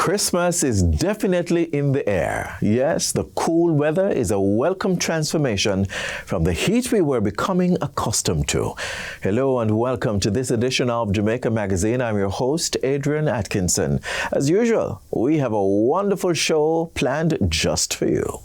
Christmas is definitely in the air. Yes, the cool weather is a welcome transformation from the heat we were becoming accustomed to. Hello and welcome to this edition of Jamaica Magazine. I'm your host, Adrian Atkinson. As usual, we have a wonderful show planned just for you.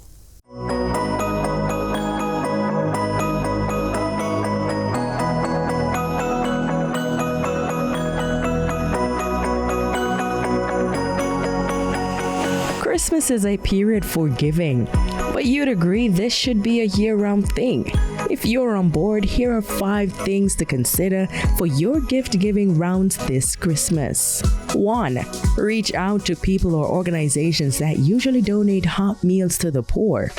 Christmas is a period for giving, but you'd agree this should be a year-round thing. If you're on board, here are 5 things to consider for your gift-giving rounds this Christmas. 1. Reach out to people or organizations that usually donate hot meals to the poor.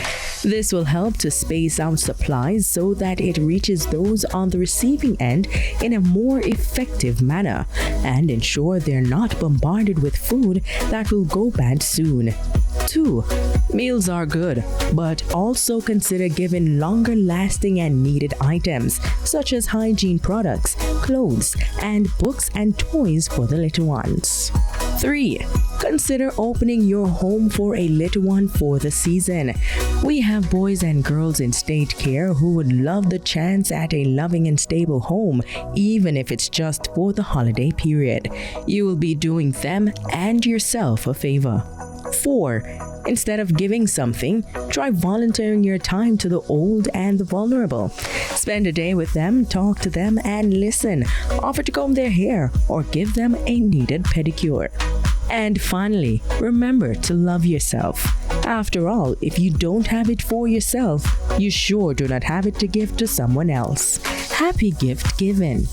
This will help to space out supplies so that it reaches those on the receiving end in a more effective manner and ensure they're not bombarded with food that will go bad soon. 2. Meals are good, but also consider giving longer lasting and needed items such as hygiene products, clothes, and books and toys for the little ones. 3. Consider opening your home for a little one for the season. We have boys and girls in state care who would love the chance at a loving and stable home, even if it's just for the holiday period. You will be doing them and yourself a favor. 4. Instead of giving something, try volunteering your time to the old and the vulnerable. Spend a day with them, talk to them, and listen. Offer to comb their hair or give them a needed pedicure. And finally, remember to love yourself. After all, if you don't have it for yourself, you sure do not have it to give to someone else. Happy gift giving.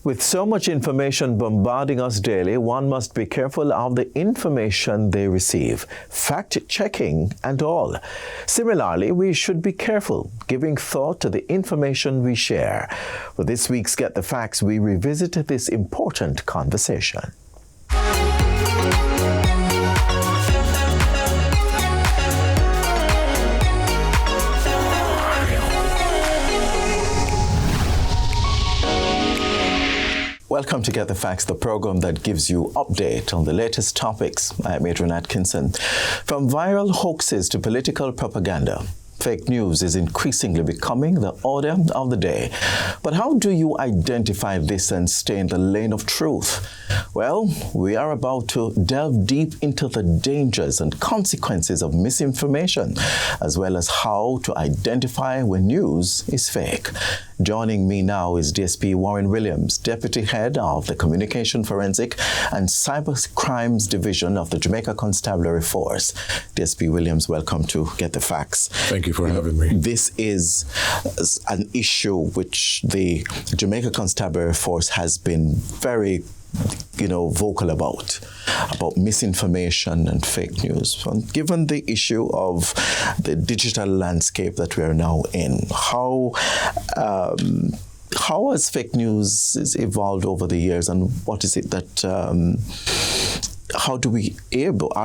With so much information bombarding us daily, one must be careful of the information they receive, fact-checking and all. Similarly, we should be careful giving thought to the information we share. For this week's Get the Facts, we revisit this important conversation. Welcome to Get the Facts, the program that gives you update on the latest topics. I'm Adrian Atkinson. From viral hoaxes to political propaganda, fake news is increasingly becoming the order of the day. But how do you identify this and stay in the lane of truth? Well, we are about to delve deep into the dangers and consequences of misinformation, as well as how to identify when news is fake. Joining me now is DSP Warren Williams, Deputy Head of the Communication Forensic and Cyber Crimes Division of the Jamaica Constabulary Force. DSP Williams, welcome to Get the Facts. Thank you for having me. This is an issue which the Jamaica Constabulary Force has been very vocal about misinformation and fake news. And given the issue of the digital landscape that we are now in, how has fake news evolved over the years, and what is it that are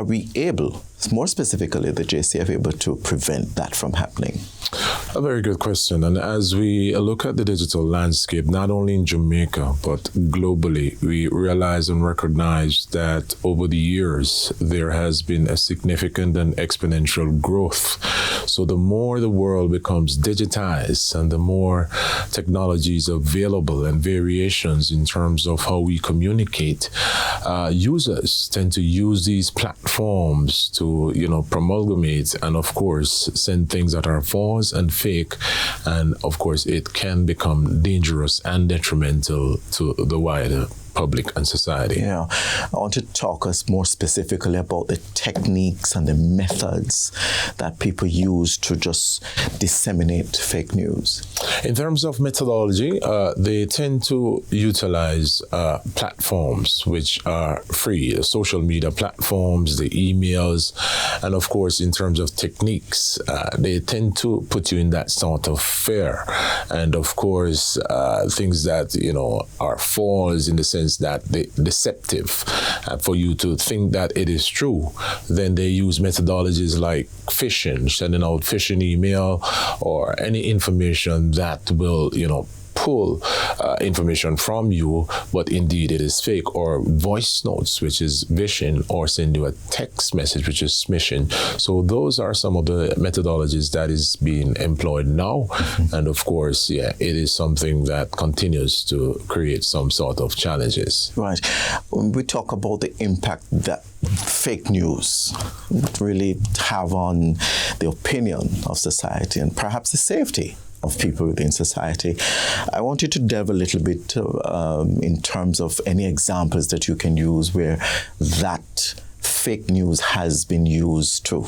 we able, more specifically the JCF, able to prevent that from happening? A very good question. And as we look at the digital landscape, not only in Jamaica, but globally, we realize and recognize that over the years, there has been a significant and exponential growth. So the more the world becomes digitized and the more technologies available and variations in terms of how we communicate, users tend to use these platforms to, promulgate and, of course, send things that are false and fake. And, of course, it can become dangerous and detrimental to the wider public and society. Yeah, I want to talk us more specifically about the techniques and the methods that people use to just disseminate fake news. In terms of methodology, they tend to utilize platforms which are free, the social media platforms, the emails, and of course, in terms of techniques, they tend to put you in that sort of fear. And of course, things that, are false in the sense is that deceptive for you to think that it is true. Then they use methodologies like phishing, sending out phishing email or any information that will, pull information from you, but indeed it is fake, or voice notes, which is vishing, or send you a text message, which is smishing. So those are some of the methodologies that is being employed now. And of course, it is something that continues to create some sort of challenges. Right. When we talk about the impact that fake news really have on the opinion of society and perhaps the safety of people within society, I want you to delve a little bit in terms of any examples that you can use where that fake news has been used to,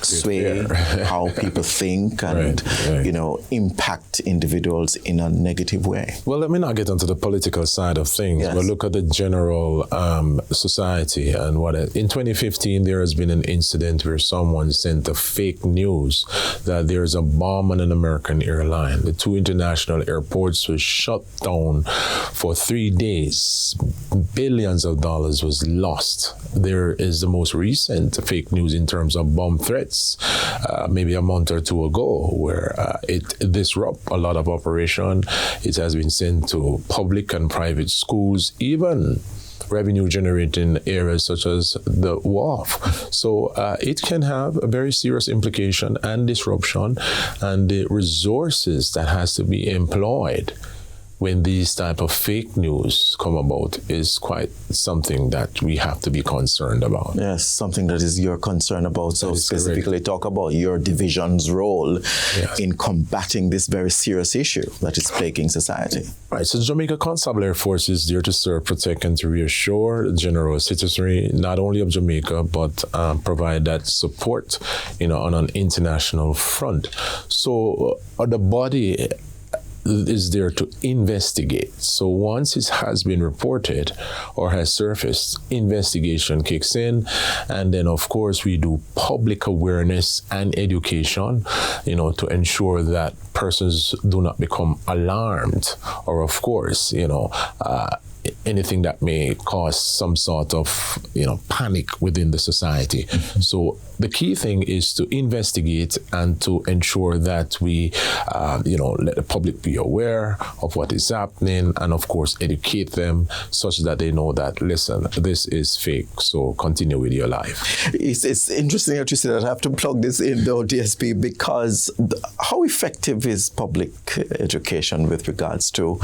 sway how people think and, impact individuals in a negative way. Well, let me not get into the political side of things, Yes. but look at the general society. And in 2015, there has been an incident where someone sent a fake news that there's a bomb on an American airline. The 2 international airports were shut down for 3 days. Billions of dollars was lost. There is the most recent fake news in terms of bomb threats, maybe a month or two ago, where it disrupt a lot of operation. It has been sent to public and private schools, even revenue generating areas such as the wharf. So it can have a very serious implication and disruption, and the resources that has to be employed when these type of fake news come about is quite something that we have to be concerned about. Yes, something that is your concern about. So specifically talk about your division's role in combating this very serious issue that is plaguing society. Right, so Jamaica Constabulary Force is there to serve, protect, and to reassure the general citizenry, not only of Jamaica, but provide that support, on an international front. So the body is there to investigate. So once it has been reported or has surfaced, investigation kicks in, and then of course we do public awareness and education, to ensure that persons do not become alarmed, or of course, anything that may cause some sort of, panic within the society. So the key thing is to investigate and to ensure that we, let the public be aware of what is happening, and of course educate them such that they know that, listen, this is fake, so continue with your life. It's interesting that you say that. I have to plug this in though, DSP, because how effective is public education with regards to,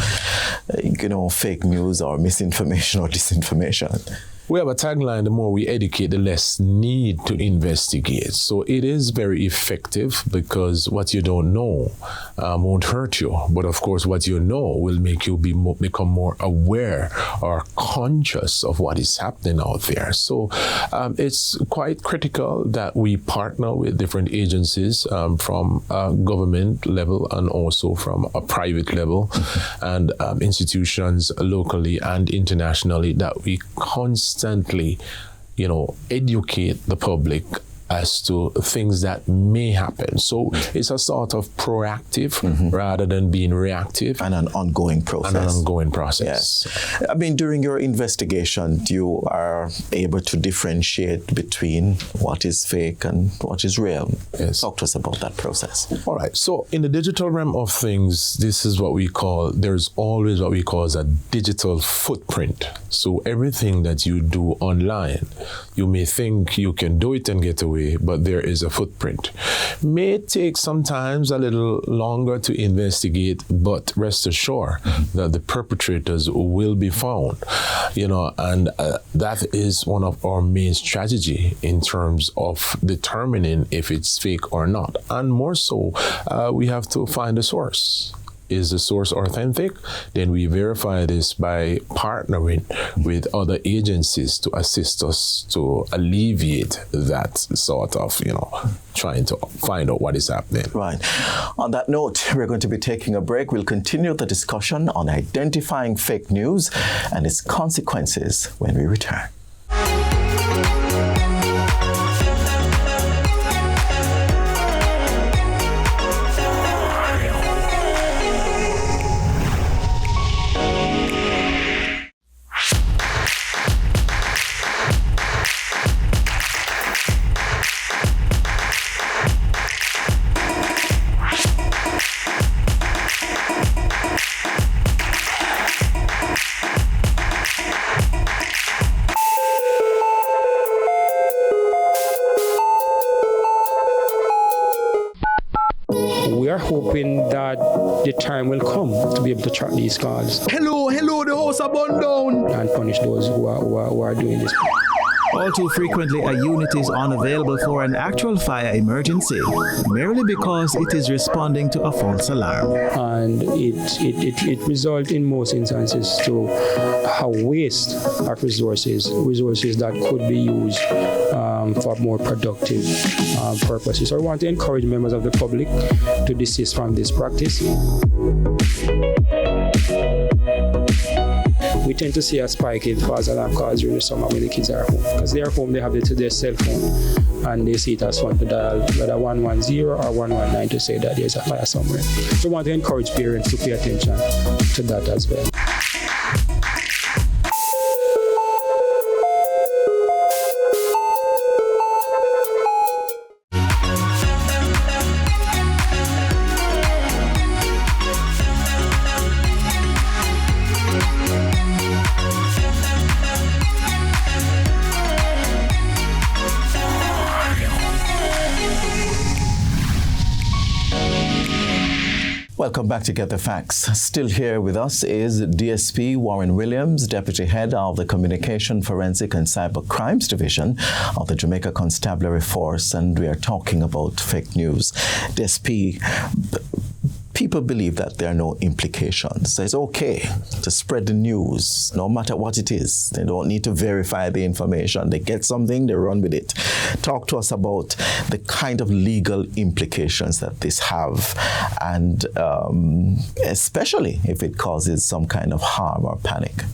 fake news or misinformation or disinformation? We have a tagline: the more we educate, the less need to investigate. So it is very effective, because what you don't know won't hurt you. But of course, what you know will make you become more aware or conscious of what is happening out there. So it's quite critical that we partner with different agencies from government level and also from a private level and institutions locally and internationally, that we constantly, educate the public as to things that may happen. So it's a sort of proactive rather than being reactive. And an ongoing process. Yes. I mean, during your investigation, you are able to differentiate between what is fake and what is real. Yes. Talk to us about that process. All right. So in the digital realm of things, this is what we call, there's always what we call as a digital footprint. So everything that you do online, you may think you can do it and get away, but there is a footprint. May take sometimes a little longer to investigate, but rest assured that the perpetrators will be found. And that is one of our main strategy in terms of determining if it's fake or not. And more so, we have to find the source. Is the source authentic? Then we verify this by partnering with other agencies to assist us to alleviate that sort of, trying to find out what is happening. Right. On that note, we're going to be taking a break. We'll continue the discussion on identifying fake news and its consequences when we return. we are hoping that the time will come to be able to track these calls. Hello, the house are burned down. And punish those who are doing this. All too frequently, a unit is unavailable for an actual fire emergency, merely because it is responding to a false alarm. And it results in most instances to a waste of resources that could be used for more productive purposes. So I want to encourage members of the public to desist from this practice. We tend to see a spike in false alarm calls during the summer when the kids are home. Because they are home, they have it to their cell phone, and they see it as fun to dial whether 110 or 119 to say that there's a fire somewhere. So we want to encourage parents to pay attention to that as well. Welcome back to Get the Facts. Still here with us is DSP Warren Williams, Deputy Head of the Communication, Forensic and Cyber Crimes Division of the Jamaica Constabulary Force, and we are talking about fake news. DSP, people believe that there are no implications. It's okay to spread the news, no matter what it is. They don't need to verify the information. They get something, they run with it. Talk to us about the kind of legal implications that this have, and especially if it causes some kind of harm or panic.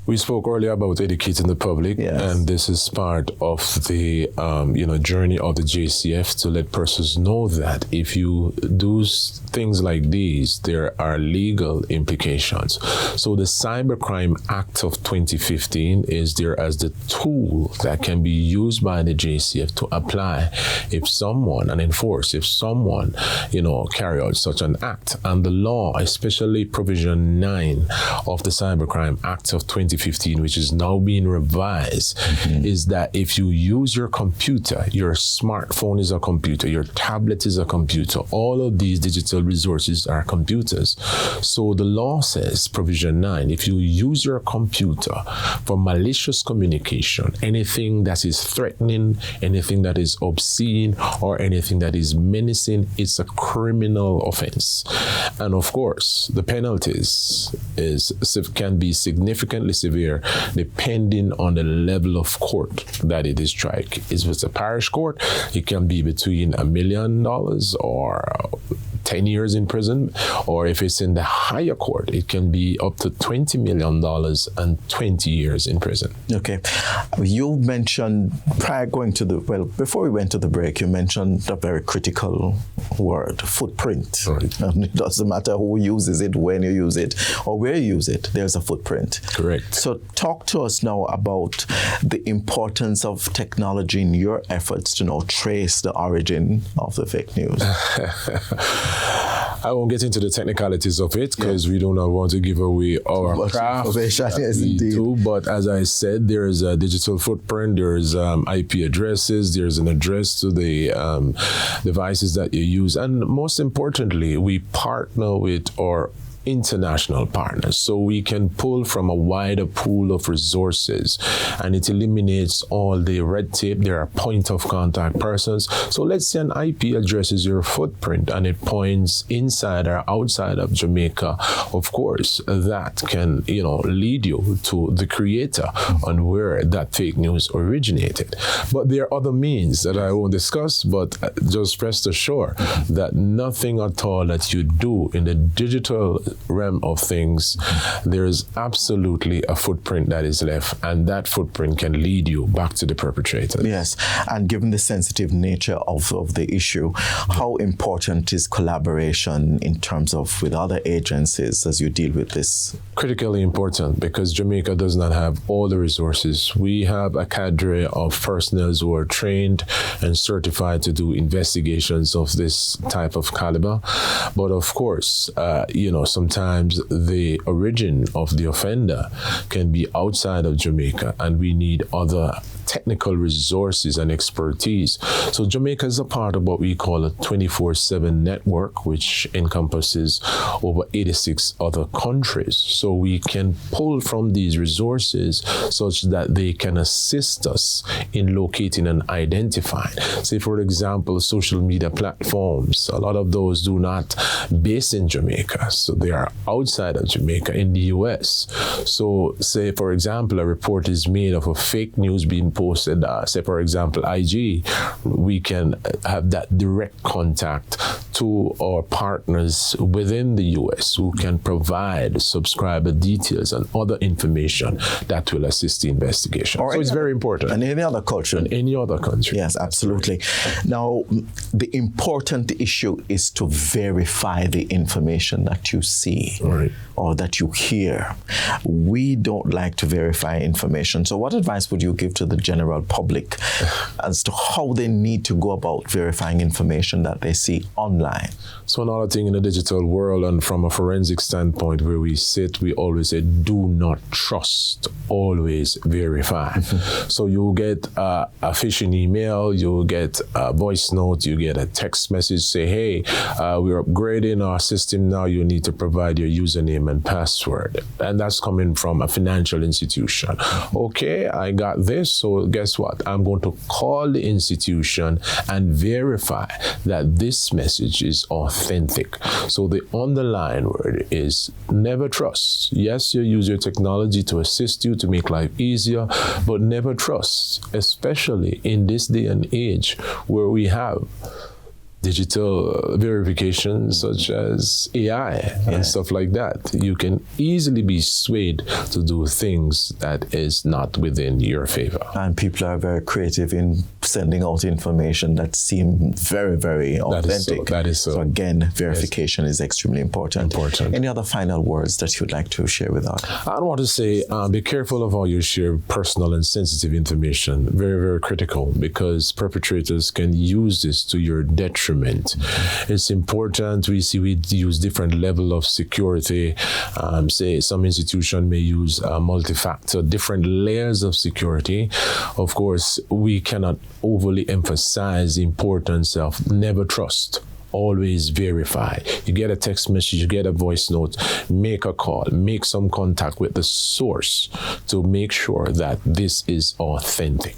We spoke earlier about educating the public, yes, and this is part of the journey of the JCF to let persons know that if you do things like these, there are legal implications. So the Cybercrime Act of 2015 is there as the tool that can be used by the JCF to apply if someone and enforce if someone carry out such an act. And the law, especially Provision 9 of the Cybercrime Act of 2015, which is now being revised, is that if you use your computer, your smartphone is a computer, your tablet is a computer, all of these digital resources are computers. So the law says, Provision 9, if you use your computer for malicious communication, anything that is threatening, anything that is obscene, or anything that is menacing, it's a criminal offense. And of course, the penalties can be significantly severe depending on the level of court that it is tried. If it's a parish court, it can be between $1 million or 10 years in prison, or if it's in the higher court, it can be up to $20 million and 20 years in prison. Okay. You mentioned, before we went to the break, you mentioned a very critical word, footprint. Right. And it doesn't matter who uses it, when you use it, or where you use it, there's a footprint. Correct. So talk to us now about the importance of technology in your efforts to trace the origin of the fake news. I won't get into the technicalities of it because we do not want to give away our craft. Yes, indeed. But as I said, there is a digital footprint, there's IP addresses, there's an address to the devices that you use. And most importantly, we partner with our international partners, so we can pull from a wider pool of resources, and it eliminates all the red tape. There are point of contact persons. So let's say an IP address is your footprint and it points inside or outside of Jamaica. Of course, that can lead you to the creator on where that fake news originated. But there are other means that I won't discuss, but just rest assured that nothing at all that you do in the digital realm of things, there's absolutely a footprint that is left, and that footprint can lead you back to the perpetrator. Yes, and given the sensitive nature of the issue, how important is collaboration in terms of with other agencies as you deal with this? Critically important, because Jamaica does not have all the resources. We have a cadre of personnel who are trained and certified to do investigations of this type of caliber. But of course, sometimes the origin of the offender can be outside of Jamaica, and we need other technical resources and expertise. So Jamaica is a part of what we call a 24/7 network, which encompasses over 86 other countries. So we can pull from these resources such that they can assist us in locating and identifying. Say, for example, social media platforms. A lot of those do not base in Jamaica, so they are outside of Jamaica in the US. So say, for example, a report is made of a fake news being posted, say, for example, IG, we can have that direct contact to our partners within the US who can provide subscriber details and other information that will assist the investigation. So it's very important. And any other culture. In any other country. Yes, absolutely. Now, the important issue is to verify the information that you see or that you hear. We don't like to verify information. So what advice would you give to the general public as to how they need to go about verifying information that they see online? So another thing in the digital world, and from a forensic standpoint where we sit, we always say, do not trust, always verify. So you get a phishing email, you get a voice note, you get a text message, say, hey, we're upgrading our system now, you need to provide your username and password. And that's coming from a financial institution. Okay, I got this, so guess what? I'm going to call the institution and verify that this message is authentic. So the underlying word is never trust. Yes, you use your technology to assist you, to make life easier, but never trust, especially in this day and age where we have digital verification such as AI and stuff like that. You can easily be swayed to do things that is not within your favor. And people are very creative in sending out information that seem very, very authentic. That is so. So again, verification is extremely important. Any other final words that you'd like to share with us? I want to say, be careful of how you share personal and sensitive information. Very, very critical, because perpetrators can use this to your detriment. It's important. We use different level of security. Say some institution may use multi-factor, different layers of security. Of course, we cannot overly emphasize the importance of never trust. Always verify. You get a text message, you get a voice note, make a call, make some contact with the source to make sure that this is authentic.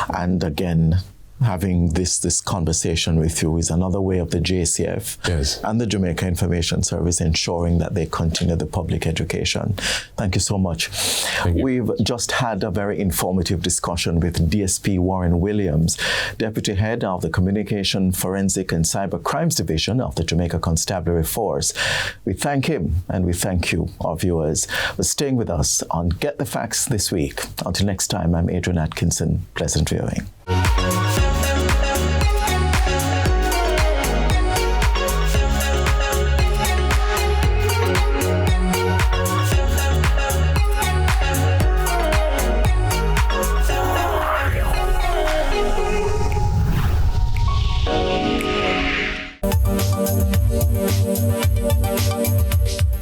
And again, having this conversation with you is another way of the JCF and the Jamaica Information Service ensuring that they continue the public education. Thank you so much. We've just had a very informative discussion with DSP Warren Williams, Deputy Head of the Communication, Forensic and Cyber Crimes Division of the Jamaica Constabulary Force. We thank him and we thank you, our viewers, for staying with us on Get the Facts this week. Until next time, I'm Adrian Atkinson. Pleasant viewing.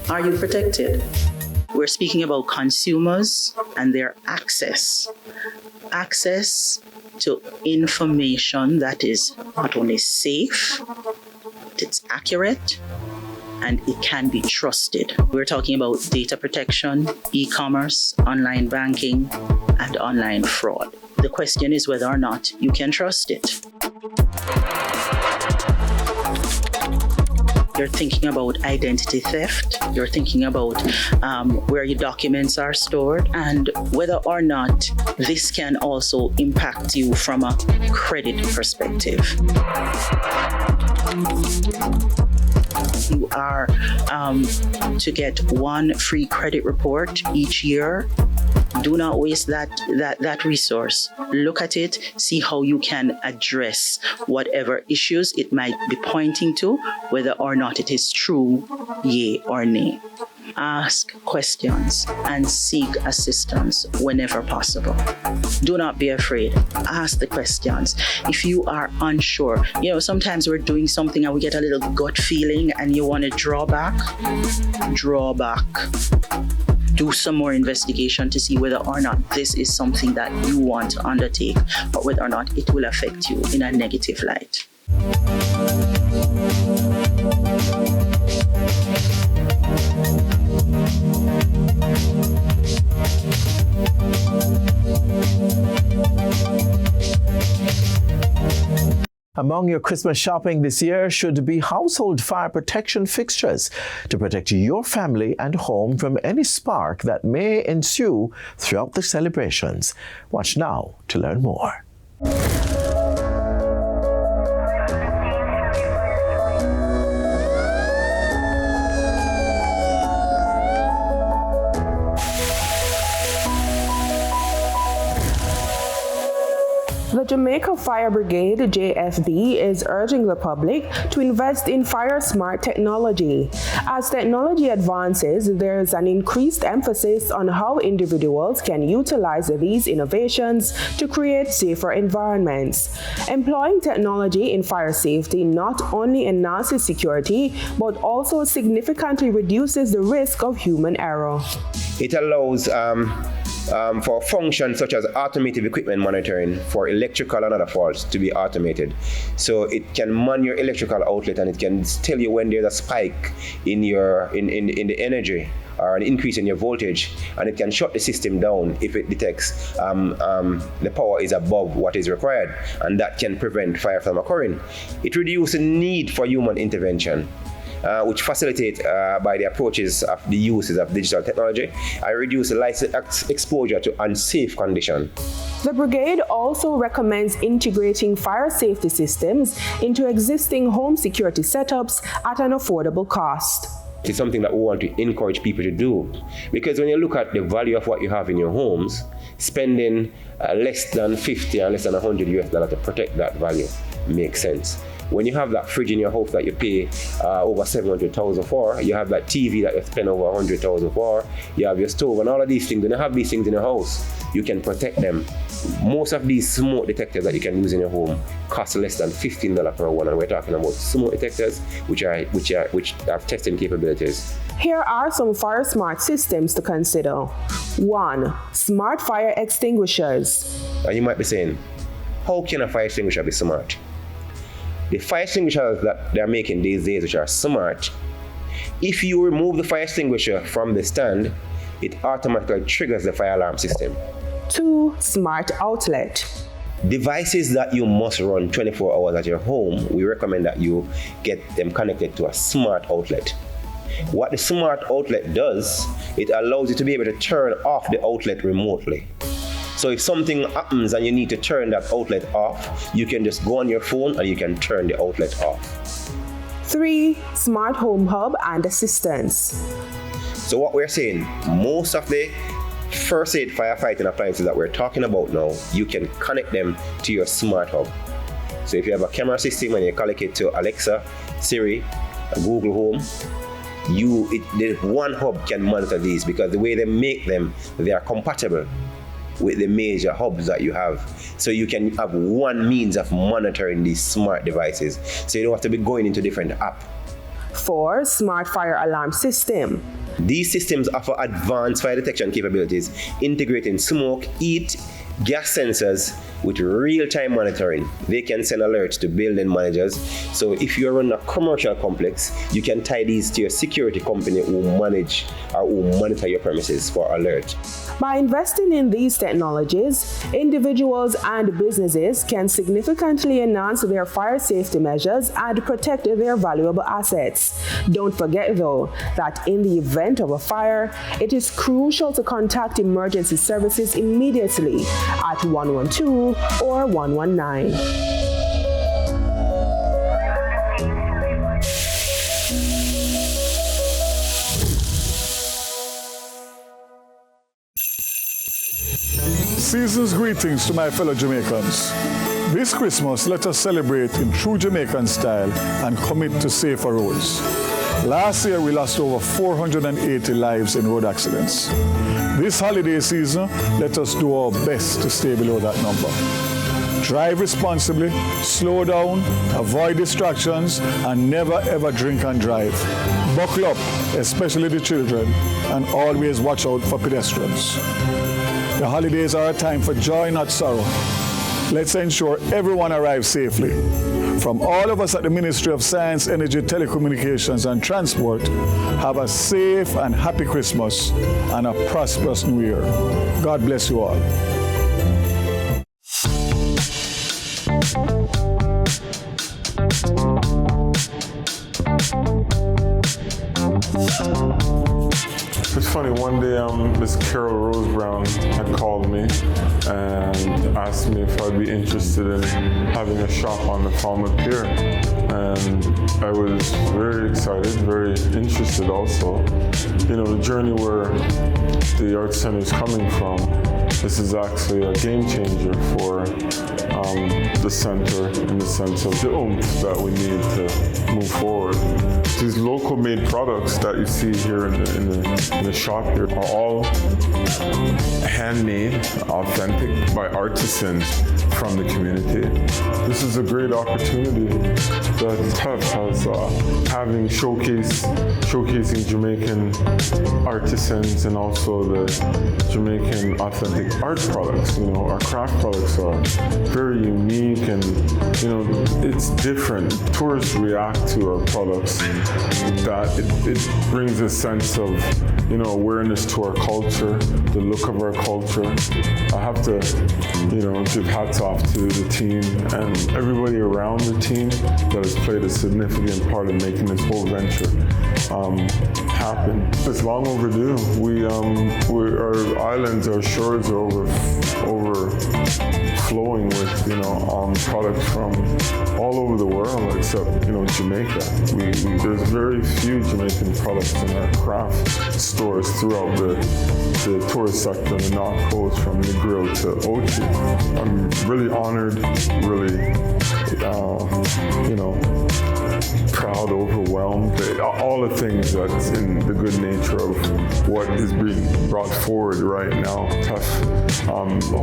Are you protected? We're speaking about consumers and their access to information that is not only safe, but it's accurate and it can be trusted. We're talking about data protection, e-commerce, online banking, and online fraud. The question is whether or not you can trust it. You're thinking about identity theft. You're thinking about where your documents are stored and whether or not this can also impact you from a credit perspective. You are to get one free credit report each year. Do not waste that resource. Look at it, see how you can address whatever issues it might be pointing to, whether or not it is true, yea or nay. Ask questions and seek assistance whenever possible. Do not be afraid. Ask the questions. If you are unsure, sometimes we're doing something and we get a little gut feeling and you want to draw back. do some more investigation to see whether or not this is something that you want to undertake, or whether or not it will affect you in a negative light. Among your Christmas shopping this year should be household fire protection fixtures to protect your family and home from any spark that may ensue throughout the celebrations. Watch now to learn more. The Jamaica Fire Brigade, JFB, is urging the public to invest in fire-smart technology. As technology advances, there is an increased emphasis on how individuals can utilize these innovations to create safer environments. Employing technology in fire safety not only enhances security, but also significantly reduces the risk of human error. It allows for functions such as automated equipment monitoring for electrical and other faults to be automated. So it can man your electrical outlet, and it can tell you when there's a spike in your in the energy or an increase in your voltage, and it can shut the system down if it detects the power is above what is required, and that can prevent fire from occurring. It reduces the need for human intervention, which facilitate by the approaches of the uses of digital technology. I reduce the light exposure to unsafe conditions. The brigade also recommends integrating fire safety systems into existing home security setups at an affordable cost. It's something that we want to encourage people to do, because when you look at the value of what you have in your homes, spending less than 50 and less than $100 to protect that value makes sense. When you have that fridge in your house that you pay over $700,000 for, you have that TV that you spend over $100,000 for, you have your stove and all of these things. When you have these things in your house, you can protect them. Most of these smoke detectors that you can use in your home cost less than $15 per one, and we're talking about smoke detectors which have testing capabilities. Here are some fire smart systems to consider. 1. Smart fire extinguishers. And you might be saying, how can a fire extinguisher be smart? The fire extinguishers that they're making these days, which are smart, if you remove the fire extinguisher from the stand, it automatically triggers the fire alarm system. 2. Smart outlet. Devices that you must run 24 hours at your home, we recommend that you get them connected to a smart outlet. What the smart outlet does, it allows you to be able to turn off the outlet remotely. So if something happens and you need to turn that outlet off, you can just go on your phone and you can turn the outlet off. 3. Smart home hub and assistance. So what we're saying, most of the first aid firefighting appliances that we're talking about now, you can connect them to your smart hub. So if you have a camera system and you connect it to Alexa, Siri, Google Home, the one hub can monitor these, because the way they make them, they are compatible with the major hubs that you have. So you can have one means of monitoring these smart devices. So you don't have to be going into different apps. 4. Smart fire alarm system. These systems offer advanced fire detection capabilities, integrating smoke, heat, gas sensors with real-time monitoring. They can send alerts to building managers. So if you're in a commercial complex, you can tie these to your security company who manage or who monitor your premises for alert. By investing in these technologies, individuals and businesses can significantly enhance their fire safety measures and protect their valuable assets. Don't forget, though, that in the event of a fire, it is crucial to contact emergency services immediately at 112 or 119. Season's greetings to my fellow Jamaicans. This Christmas, let us celebrate in true Jamaican style and commit to safer roads. Last year, we lost over 480 lives in road accidents. This holiday season, let us do our best to stay below that number. Drive responsibly, slow down, avoid distractions, and never ever drink and drive. Buckle up, especially the children, and always watch out for pedestrians. The holidays are a time for joy, not sorrow. Let's ensure everyone arrives safely. From all of us at the Ministry of Science, Energy, Telecommunications and Transport, have a safe and happy Christmas and a prosperous New Year. God bless you all. It's funny, one day Miss Carol Rose Brown had called me and asked me if I'd be interested in having a shop on the Falmouth Pier. And I was very excited, very interested also. You know, the journey where the Art Center is coming from, this is actually a game changer for the center in the sense of the oomph that we need to move forward. These local made products that you see here in the shop here are all handmade, authentic by artisans from the community. This is a great opportunity that TEF has having showcasing Jamaican artisans and also the Jamaican authentic art products. You know, our craft products are very unique and, you know, it's different. Tourists react to our products that it brings a sense of, you know, awareness to our culture, the look of our culture. I have to, you know, give hats off to the team and everybody around the team that has played a significant part in making this whole venture happen. It's long overdue. Our islands, our shores are overflowing with, you know, products from all over the world except, you know, Jamaica. There's very few Jamaican products in our craft stores throughout the tourist sector on the North Coast, from Negril to Ochi. I'm really honored, really, you know, proud, overwhelmed, all the things that's in the good nature of what is being brought forward right now. TEF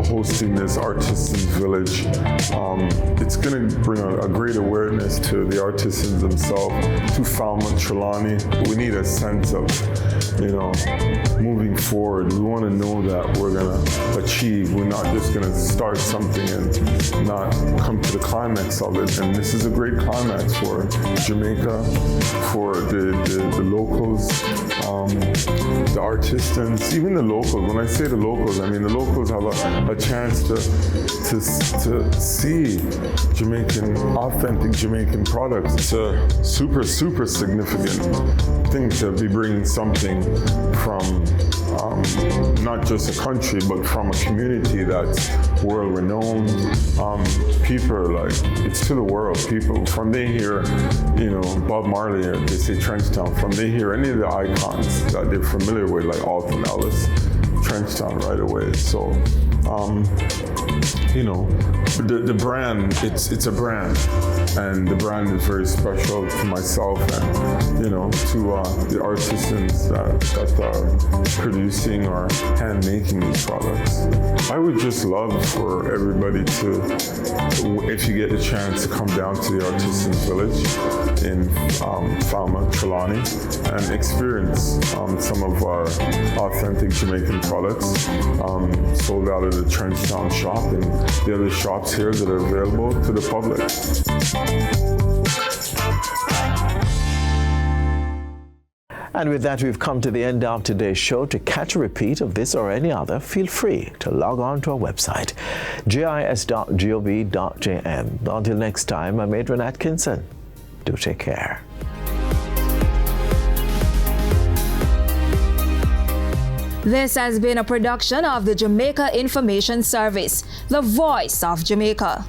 hosting this Artisans Village. It's going to bring a great awareness to the artisans themselves, to Falmouth, Trelawney. We need a sense of, you know, moving forward. We want to know that we're going to achieve. We're not just going to start something and not come to the climax of it. And this is a great climax for Jamaica, for the locals, the artisans, even the locals. When I say the locals, I mean the locals have a chance to see Jamaican, authentic Jamaican products. It's a super significant thing to be bringing something from not just a country, but from a community that's world-renowned. People are like, it's to the world. People, from they hear, you know, Bob Marley, or they say Trenchtown, from they hear any of the icons that they're familiar with, like Alton Ellis, Trenchtown right away. So, you know, the brand, it's a brand, and the brand is very special to myself and, you know, to the artisans that are producing or hand making these products. I would just love for everybody to, if you get the chance, to come down to the Artisans Village in Falmouth, Trelawney, and experience some of our authentic Jamaican products sold out of the Trenchtown shop and the other shops here that are available to the public. And with that, we've come to the end of today's show. To catch a repeat of this or any other, feel free to log on to our website, gis.gov.jm. Until next time, I'm Adrian Atkinson. Do take care. This has been a production of the Jamaica Information Service, the voice of Jamaica.